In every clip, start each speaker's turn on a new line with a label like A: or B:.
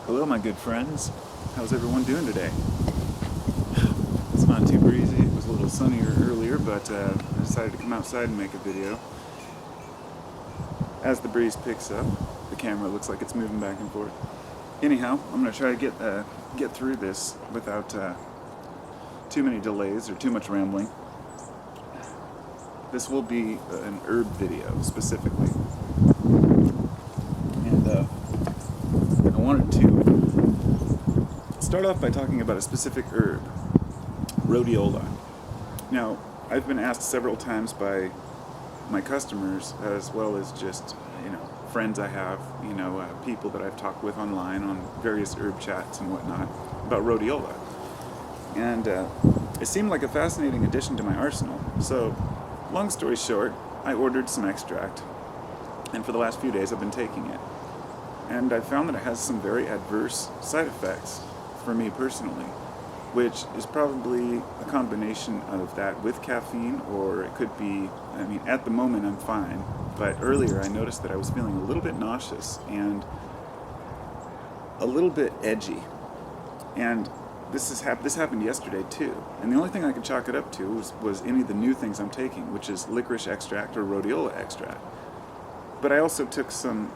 A: Hello, my good friends. How's everyone doing today? It's not too breezy. It was a little sunnier earlier, but I decided to come outside and make a video. As the breeze picks up, the camera looks like it's moving back and forth. Anyhow, I'm going to try to get through this without too many delays or too much rambling. This will be an herb video specifically. And I wanted to start off by talking about a specific herb, Rhodiola. Now, I've been asked several times by my customers, as well as just, friends I have, people that I've talked with online on various herb chats and whatnot, about Rhodiola. And it seemed like a fascinating addition to my arsenal. So, long story short, I ordered some extract, and for the last few days I've been taking it. And I found that it has some very adverse side effects for me personally, which is probably a combination of that with caffeine, or it could be, at the moment I'm fine, but earlier I noticed that I was feeling a little bit nauseous and a little bit edgy. And this happened yesterday too. And the only thing I could chalk it up to was any of the new things I'm taking, which is licorice extract or rhodiola extract. But I also took some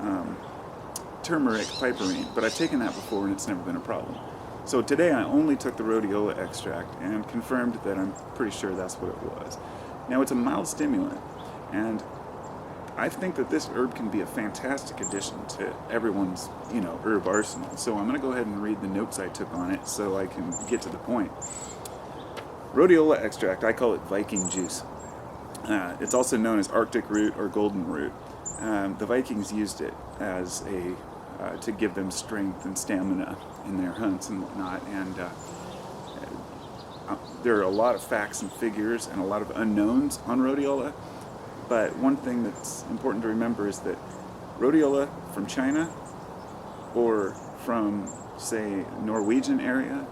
A: turmeric piperine, but I've taken that before and it's never been a problem. So today I only took the rhodiola extract and confirmed that I'm pretty sure that's what it was. Now, it's a mild stimulant, and I think that this herb can be a fantastic addition to everyone's, herb arsenal. So I'm going to go ahead and read the notes I took on it so I can get to the point. Rhodiola extract, I call it Viking juice. It's also known as Arctic root or golden root. The Vikings used it as to give them strength and stamina in their hunts and whatnot. And there are a lot of facts and figures and a lot of unknowns on rhodiola. But one thing that's important to remember is that rhodiola from China or from, say, Norwegian area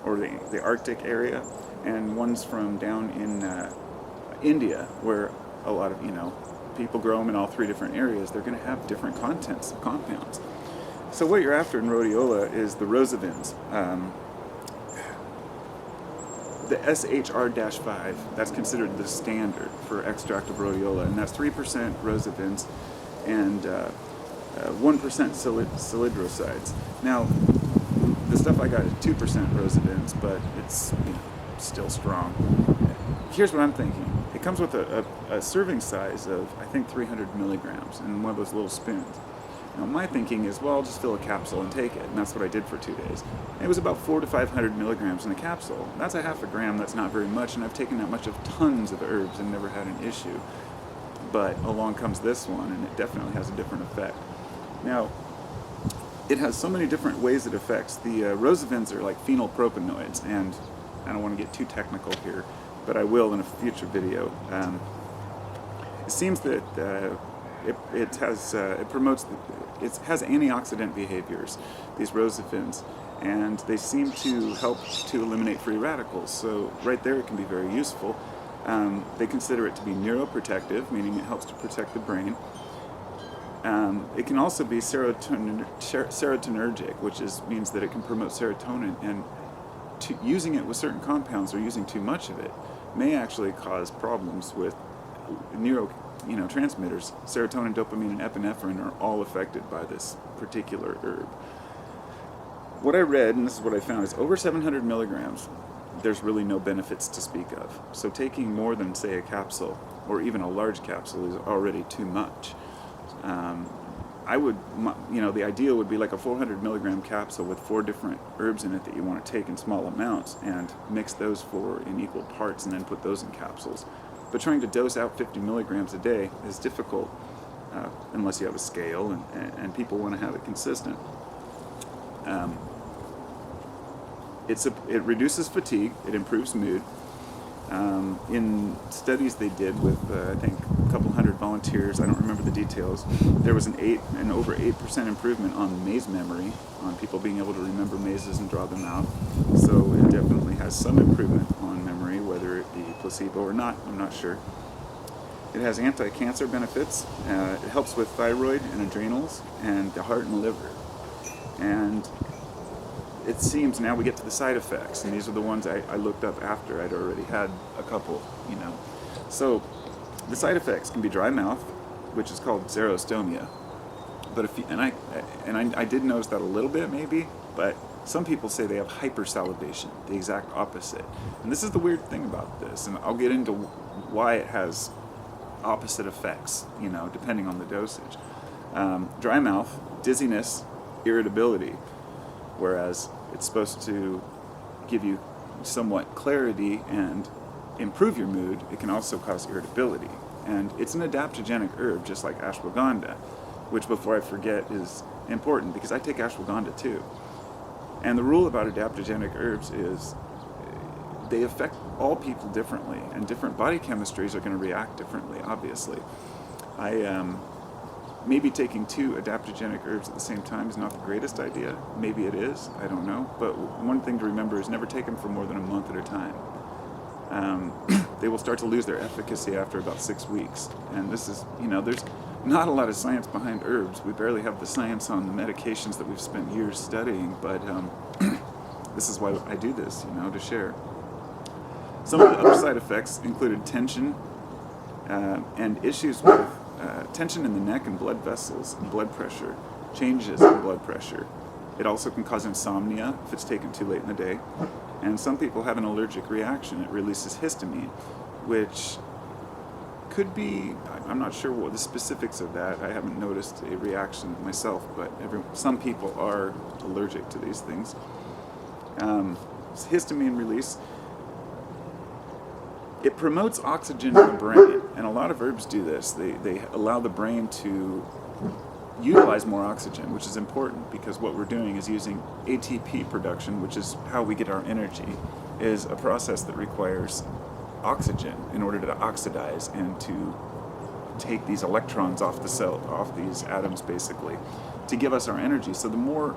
A: or the Arctic area, and ones from down in India, where a lot of, people grow them in all three different areas, they're going to have different contents of compounds. So what you're after in rhodiola is the rosavins. The SHR-5, that's considered the standard for extract of rhodiola, and that's 3% rosavins and 1% salidrosides. Now, the stuff I got is 2% rosavins, but it's still strong. Here's what I'm thinking. It comes with a serving size of, I think, 300 milligrams in one of those little spoons. Now, my thinking is, well, I'll just fill a capsule and take it, and that's what I did for 2 days. It was about 400 to 500 milligrams in a capsule. That's a half a gram, that's not very much, and I've taken that much of tons of herbs and never had an issue. But along comes this one, and it definitely has a different effect. Now, it has so many different ways it affects. The rosavins are like phenylpropanoids, and I don't want to get too technical here, but I will in a future video. It seems that it has antioxidant behaviors, these rosavins, and they seem to help to eliminate free radicals. So right there, it can be very useful. They consider it to be neuroprotective, meaning it helps to protect the brain. It can also be serotonergic, which means that it can promote serotonin, and using it with certain compounds or using too much of it may actually cause problems with neurotransmitters. Serotonin, dopamine, and epinephrine are all affected by this particular herb. What I read, and this is what I found, is over 700 milligrams, there's really no benefits to speak of. So taking more than, say, a capsule, or even a large capsule, is already too much. The ideal would be like a 400 milligram capsule with 4 different herbs in it that you want to take in small amounts and mix those 4 in equal parts and then put those in capsules. But trying to dose out 50 milligrams a day is difficult unless you have a scale and people want to have it consistent. It reduces fatigue, it improves mood. In studies they did with, I think, a couple hundred volunteers, I don't remember the details, there was an over 8% improvement on maze memory, on people being able to remember mazes and draw them out. So it definitely has some improvement on memory, whether it be placebo or not, I'm not sure. It has anti-cancer benefits. It helps with thyroid and adrenals and the heart and liver. And it seems now we get to the side effects, and these are the ones I looked up after I'd already had a couple, So the side effects can be dry mouth, which is called xerostomia. But I did notice that a little bit maybe, but some people say they have hypersalivation, the exact opposite. And this is the weird thing about this, and I'll get into why it has opposite effects, depending on the dosage. Dry mouth, dizziness, irritability, whereas it's supposed to give you somewhat clarity and improve your mood. It can also cause irritability. And it's an adaptogenic herb, just like ashwagandha, which, before I forget, is important because I take ashwagandha too. And the rule about adaptogenic herbs is they affect all people differently, and different body chemistries are going to react differently, obviously. Maybe taking 2 adaptogenic herbs at the same time is not the greatest idea. Maybe it is, I don't know. But one thing to remember is never take them for more than a month at a time. They will start to lose their efficacy after about 6 weeks. And this is, there's not a lot of science behind herbs. We barely have the science on the medications that we've spent years studying, but this is why I do this, to share. Some of the other side effects included tension and issues with tension in the neck and blood vessels and blood pressure, changes in blood pressure. It also can cause insomnia if it's taken too late in the day. And some people have an allergic reaction. It releases histamine, which could be, I'm not sure what the specifics of that. I haven't noticed a reaction myself, but some people are allergic to these things. Histamine release. It promotes oxygen in the brain, and a lot of herbs do this. They allow the brain to utilize more oxygen, which is important because what we're doing is using ATP production, which is how we get our energy, is a process that requires oxygen in order to oxidize and to take these electrons off the cell, off these atoms basically, to give us our energy. So the more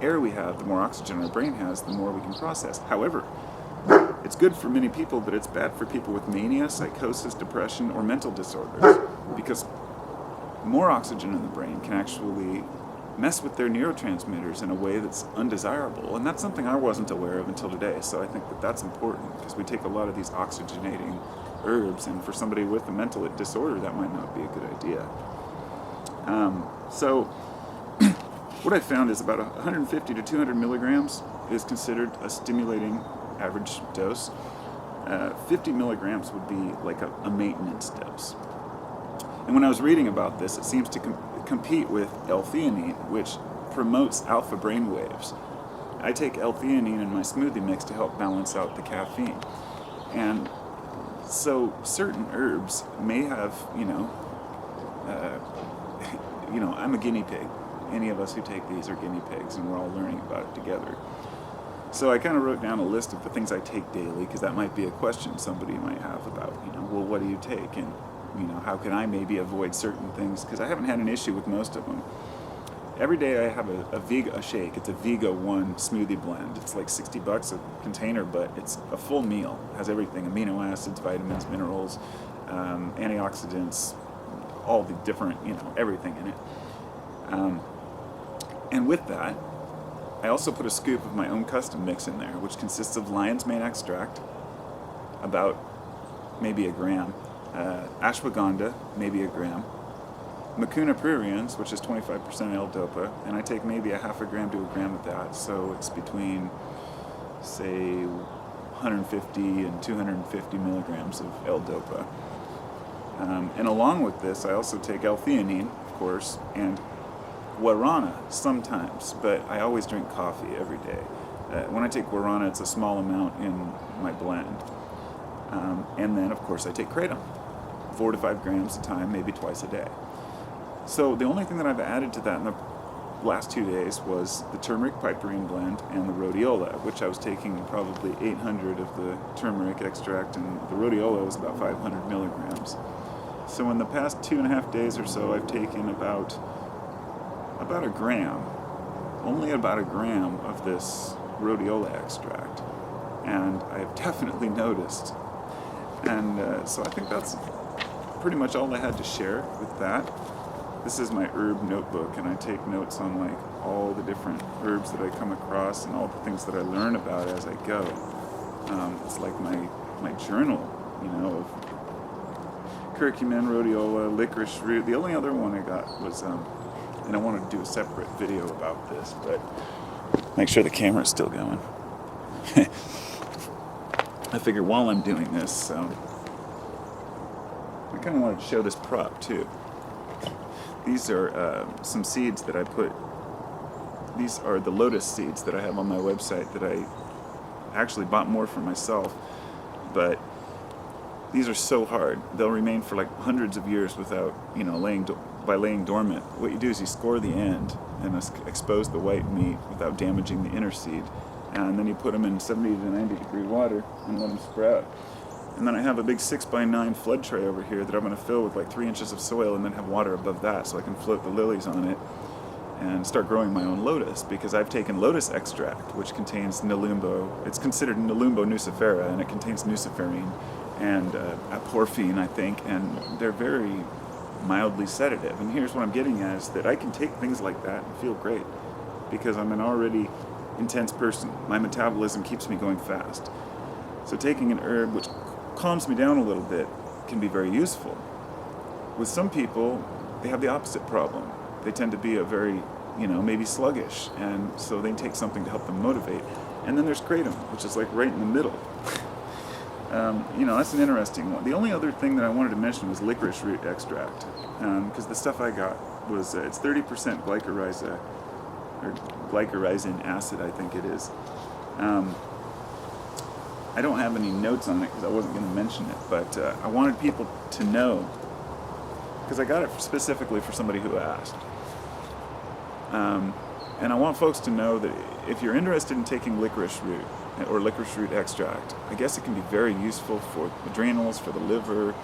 A: air we have, the more oxygen our brain has, the more we can process. However, it's good for many people, but it's bad for people with mania, psychosis, depression, or mental disorders, because more oxygen in the brain can actually mess with their neurotransmitters in a way that's undesirable. And that's something I wasn't aware of until today, so I think that that's important, because we take a lot of these oxygenating herbs, and for somebody with a mental disorder, that might not be a good idea. So what I found is about 150 to 200 milligrams is considered a stimulating average dose. 50 milligrams would be like a maintenance dose. And when I was reading about this, it seems to compete with L-theanine, which promotes alpha brain waves. I take L-theanine in my smoothie mix to help balance out the caffeine. And so certain herbs may have, I'm a guinea pig. Any of us who take these are guinea pigs, and we're all learning about it together. So I kind of wrote down a list of the things I take daily, because that might be a question somebody might have about, well, what do you take? And, how can I maybe avoid certain things? Because I haven't had an issue with most of them. Every day I have a shake. It's a Vega 1 smoothie blend. It's like $60 a container, but it's a full meal. It has everything, amino acids, vitamins, minerals, antioxidants, all the different, everything in it. And with that, I also put a scoop of my own custom mix in there, which consists of lion's mane extract, about maybe a gram, ashwagandha, maybe a gram, Mucuna pruriens, which is 25% L-dopa, and I take maybe a half a gram to a gram of that, so it's between, say, 150 and 250 milligrams of L-dopa. And along with this, I also take L-theanine, of course, and guarana sometimes, but I always drink coffee every day. When I take guarana, it's a small amount in my blend. And then, of course, I take kratom, 4 to 5 grams a time, maybe twice a day. So the only thing that I've added to that in the last 2 days was the turmeric piperine blend and the rhodiola, which I was taking probably 800 of the turmeric extract, and the rhodiola was about 500 milligrams. So in the past 2.5 days or so, I've taken about a gram, only about a gram of this rhodiola extract, and I've definitely noticed. And so I think that's pretty much all I had to share with that. This is my herb notebook, and I take notes on like all the different herbs that I come across and all the things that I learn about as I go. It's like my journal, of curcumin, rhodiola, licorice root. The only other one I got was, and I wanted to do a separate video about this, but make sure the camera's still going. I figure while I'm doing this, I kind of wanted to show this prop too. These are some seeds that I put. These are the Lotus Seeds that I have on my website that I actually bought more for myself, but these are so hard. They'll remain for like hundreds of years without, laying dormant. What you do is you score the end and expose the white meat without damaging the inner seed, and then you put them in 70 to 90 degree water and let them sprout. And then I have a big 6x9 flood tray over here that I'm going to fill with like 3 inches of soil and then have water above that so I can float the lilies on it and start growing my own lotus, because I've taken lotus extract, which contains nelumbo. It's considered nelumbo nucifera, and it contains nuciferine and aporphine, I think, and they're very mildly sedative. And here's what I'm getting at, is that I can take things like that and feel great, because I'm an already intense person. My metabolism keeps me going fast. So taking an herb which calms me down a little bit can be very useful. With some people, they have the opposite problem. They tend to be a very, maybe sluggish, and so they take something to help them motivate. And then there's kratom, which is like right in the middle. That's an interesting one. The only other thing that I wanted to mention was licorice root extract, because the stuff I got was, it's 30% glycyrrhizin acid, I think it is. I don't have any notes on it because I wasn't going to mention it, but I wanted people to know, because I got it specifically for somebody who asked. And I want folks to know that if you're interested in taking licorice root or licorice root extract, I guess it can be very useful for adrenals, for the liver.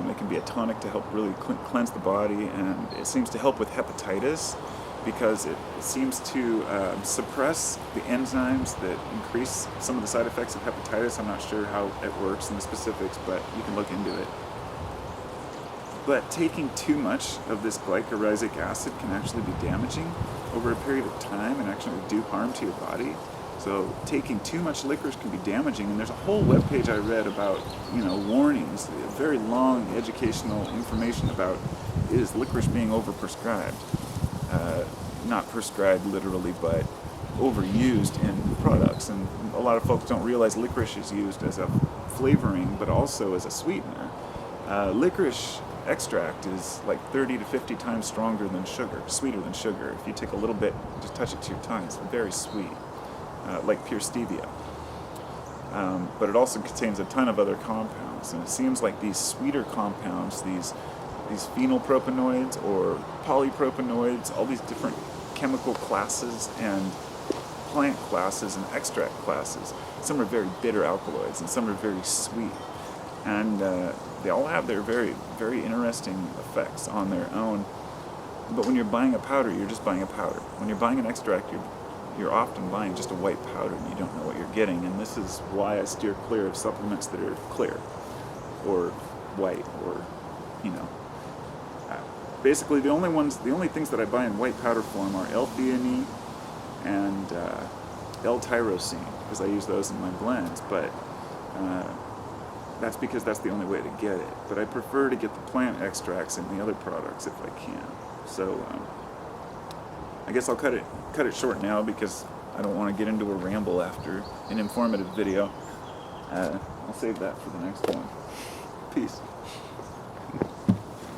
A: It can be a tonic to help really cleanse the body, and it seems to help with hepatitis, because it seems to suppress the enzymes that increase some of the side effects of hepatitis. I'm not sure how it works in the specifics, but you can look into it. But taking too much of this glycyrrhizic acid can actually be damaging over a period of time and actually do harm to your body. So taking too much licorice can be damaging, and there's a whole webpage I read about, warnings, very long educational information about, is licorice being overprescribed? Not prescribed literally, but overused in products. And a lot of folks don't realize licorice is used as a flavoring, but also as a sweetener. Licorice extract is like 30 to 50 times stronger than sugar, sweeter than sugar. If you take a little bit, just touch it to your tongue, it's very sweet, like pure stevia. But it also contains a ton of other compounds, and it seems like these sweeter compounds, these phenylpropanoids or polypropanoids, all these different chemical classes and plant classes and extract classes. Some are very bitter alkaloids and some are very sweet. And they all have their very, very interesting effects on their own. But when you're buying a powder, you're just buying a powder. When you're buying an extract, you're often buying just a white powder and you don't know what you're getting. And this is why I steer clear of supplements that are clear or white or, basically the only things that I buy in white powder form are L-theanine and L-tyrosine, because I use those in my blends, but that's because that's the only way to get it. But I prefer to get the plant extracts in the other products if I can. So I guess I'll cut it short now, because I don't want to get into a ramble after an informative video. I'll save that for the next one. Peace.